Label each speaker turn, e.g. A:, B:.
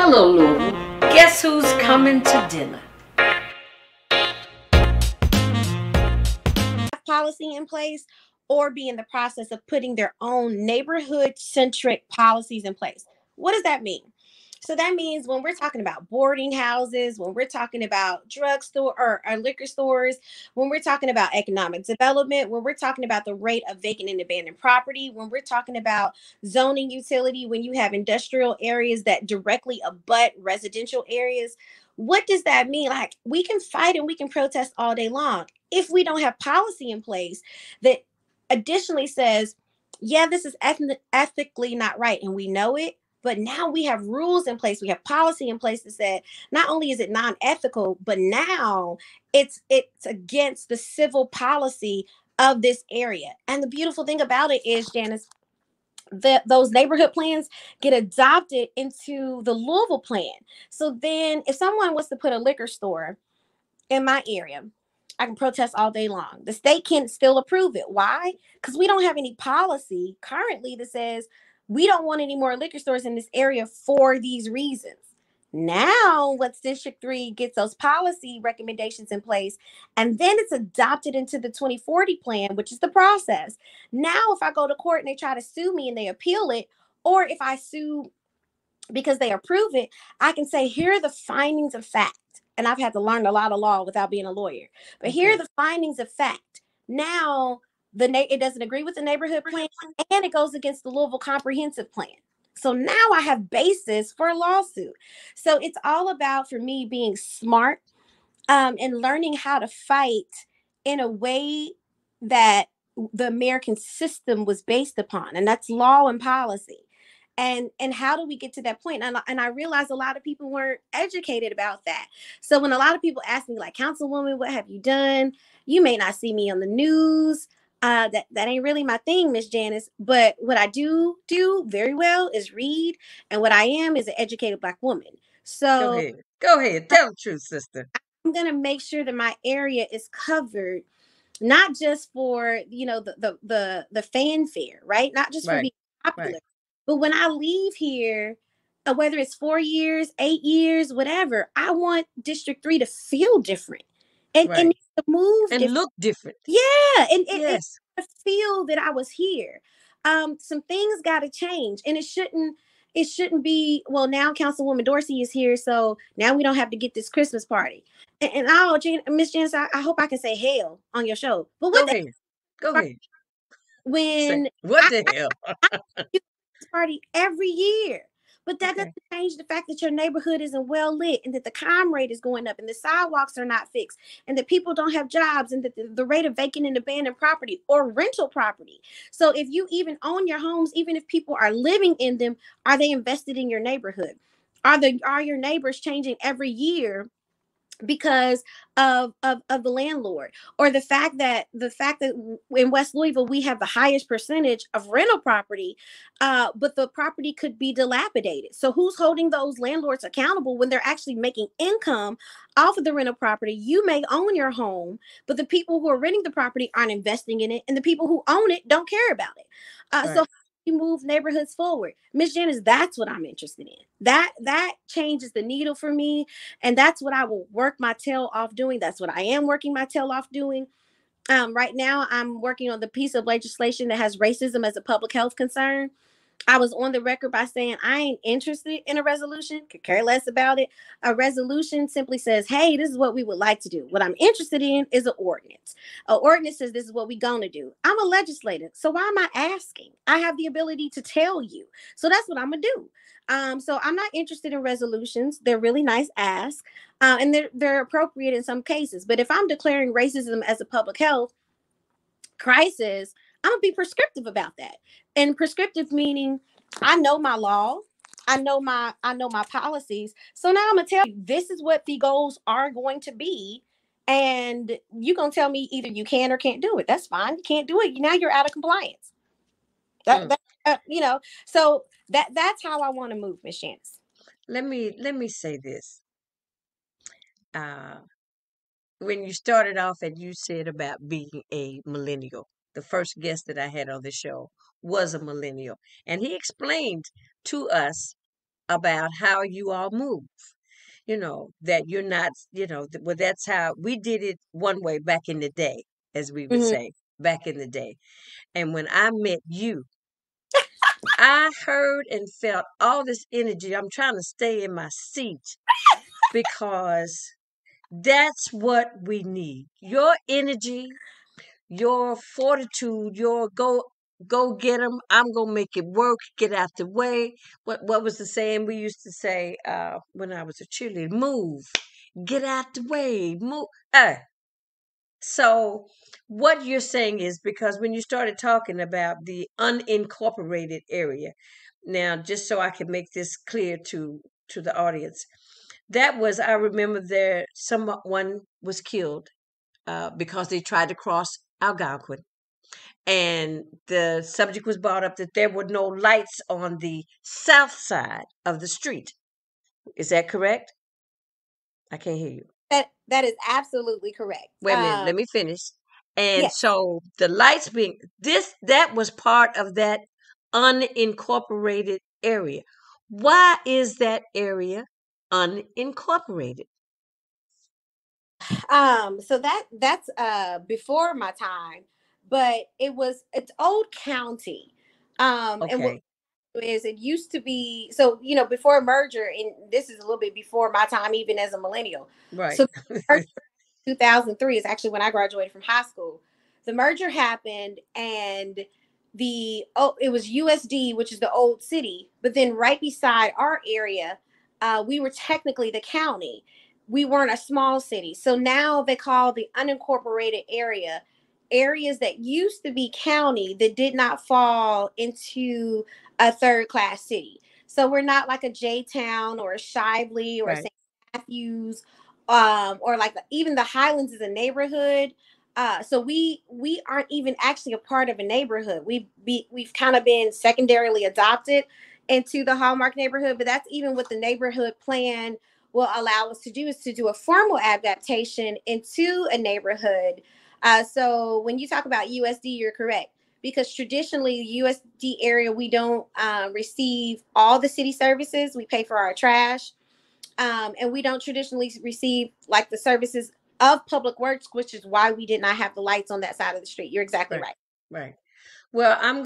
A: Hello, Louisville. Guess who's coming to dinner?
B: Policy in place or be in the process of putting their own neighborhood centric policies in place. What does that mean? So that means when we're talking about boarding houses, when we're talking about drugstore or liquor stores, when we're talking about economic development, when we're talking about the rate of vacant and abandoned property, when we're talking about zoning utility, when you have industrial areas that directly abut residential areas, what does that mean? Like, we can fight and we can protest all day long if we don't have policy in place that additionally says, yeah, this is ethically not right, and we know it, but now we have rules in place, we have policy in place that said not only is it non-ethical, but now it's against the civil policy of this area. And the beautiful thing about it is, Janice, that those neighborhood plans get adopted into the Louisville plan. So then if someone wants to put a liquor store in my area, I can protest all day long. The state can still approve it. Why? Because we don't have any policy currently that says we don't want any more liquor stores in this area for these reasons. Now, once District 3 gets those policy recommendations in place, and then it's adopted into the 2040 plan, which is the process. Now, if I go to court and they try to sue me and they appeal it, or if I sue because they approve it, I can say, here are the findings of fact. And I've had to learn a lot of law without being a lawyer. But here are the findings of fact. Now, it doesn't agree with the neighborhood plan, and it goes against the Louisville Comprehensive Plan. So now I have basis for a lawsuit. So it's all about, for me, being smart and learning how to fight in a way that the American system was based upon, and that's law and policy. And how do we get to that point? And I realized a lot of people weren't educated about that. So when a lot of people ask me, like, Councilwoman, what have you done? You may not see me on the news. That ain't really my thing, Miss Janice. But what I do very well is read, and what I am is an educated Black woman. So
A: Go ahead. Tell the truth, sister.
B: I'm gonna make sure that my area is covered, not just for the fanfare, right? Not just for being popular, but when I leave here, whether it's 4 years, 8 years, whatever, I want District 3 to feel different and to move
A: and
B: different.
A: look different.
B: Yeah, and to feel that I was here. Some things got to change, and it shouldn't be, well, now Councilwoman Dorsey is here, so now we don't have to get this Christmas party. And oh, Miss Janice, I hope I can say hell on your show. But what
A: Go ahead.
B: When
A: what the hell?
B: I do this party every year. But that doesn't change the fact that your neighborhood isn't well lit, and that the crime rate is going up, and the sidewalks are not fixed, and that people don't have jobs, and that the rate of vacant and abandoned property or rental property. So if you even own your homes, even if people are living in them, are they invested in your neighborhood? Are your neighbors changing every year because of the landlord? Or the fact that in West Louisville we have the highest percentage of rental property, but the property could be dilapidated. So who's holding those landlords accountable when they're actually making income off of the rental property? You may own your home, but the people who are renting the property aren't investing in it, and the people who own it don't care about it. So you move neighborhoods forward, Miss Janice. That's what I'm interested in. That changes the needle for me, and that's what I will work my tail off doing. That's what I am working my tail off doing. Right now I'm working on the piece of legislation that has racism as a public health concern. I was on the record by saying I ain't interested in a resolution, could care less about it. A resolution simply says, hey, this is what we would like to do. What I'm interested in is an ordinance. An ordinance says this is what we're going to do. I'm a legislator, so why am I asking? I have the ability to tell you. So that's what I'm going to do. So I'm not interested in resolutions. They're really nice asks, and they're appropriate in some cases. But if I'm declaring racism as a public health crisis, I'm gonna be prescriptive about that. And prescriptive meaning I know my law, I know my policies. So now I'm gonna tell you this is what the goals are going to be. And you're gonna tell me either you can or can't do it. That's fine. You can't do it. Now you're out of compliance. So that's how I want to move, Miss Janice.
A: Let me say this. When you started off and you said about being a millennial, the first guest that I had on the show was a millennial, and he explained to us about how you all move. That you're not, well, that's how we did it one way back in the day, as we would
B: Mhm.
A: say, back in the day. And when I met you, I heard and felt all this energy. I'm trying to stay in my seat because that's what we need. Your energy, your fortitude, your go get them. I'm gonna make it work. Get out the way. What was the saying we used to say when I was a cheerleader? Move. Get out the way. Move. So what you're saying is, because when you started talking about the unincorporated area, now just so I can make this clear to the audience, that was, I remember, there someone was killed because they tried to cross Algonquin, and the subject was brought up that there were no lights on the south side of the street. Is that correct? I can't hear you.
B: That is absolutely correct.
A: Wait a minute, let me finish. And
B: Yes.
A: so the lights being that was part of that unincorporated area. Why is that area unincorporated?
B: So that's before my time, but it's old county. And what
A: Okay,
B: is it used to be, so before merger, and this is a little bit before my time even as a millennial.
A: right,
B: So 2003 is actually when I graduated from high school. The merger happened, and it was USD, which is the old city, but then right beside our area, we were technically the county. We weren't a small city, so now they call the unincorporated area areas that used to be county that did not fall into a third class city. So we're not like a J Town or a Shively or a
A: right,
B: St. Matthews, or like even the Highlands is a neighborhood. So we aren't even actually a part of a neighborhood. We've kind of been secondarily adopted into the Hallmark neighborhood, but that's even what the neighborhood plan will allow us to do, is to do a formal adaptation into a neighborhood. So when you talk about USD, you're correct, because traditionally USD area, we don't receive all the city services. We pay for our trash, and we don't traditionally receive like the services of public works, which is why we did not have the lights on that side of the street. You're exactly
A: right,
B: right.
A: right. Well, I'm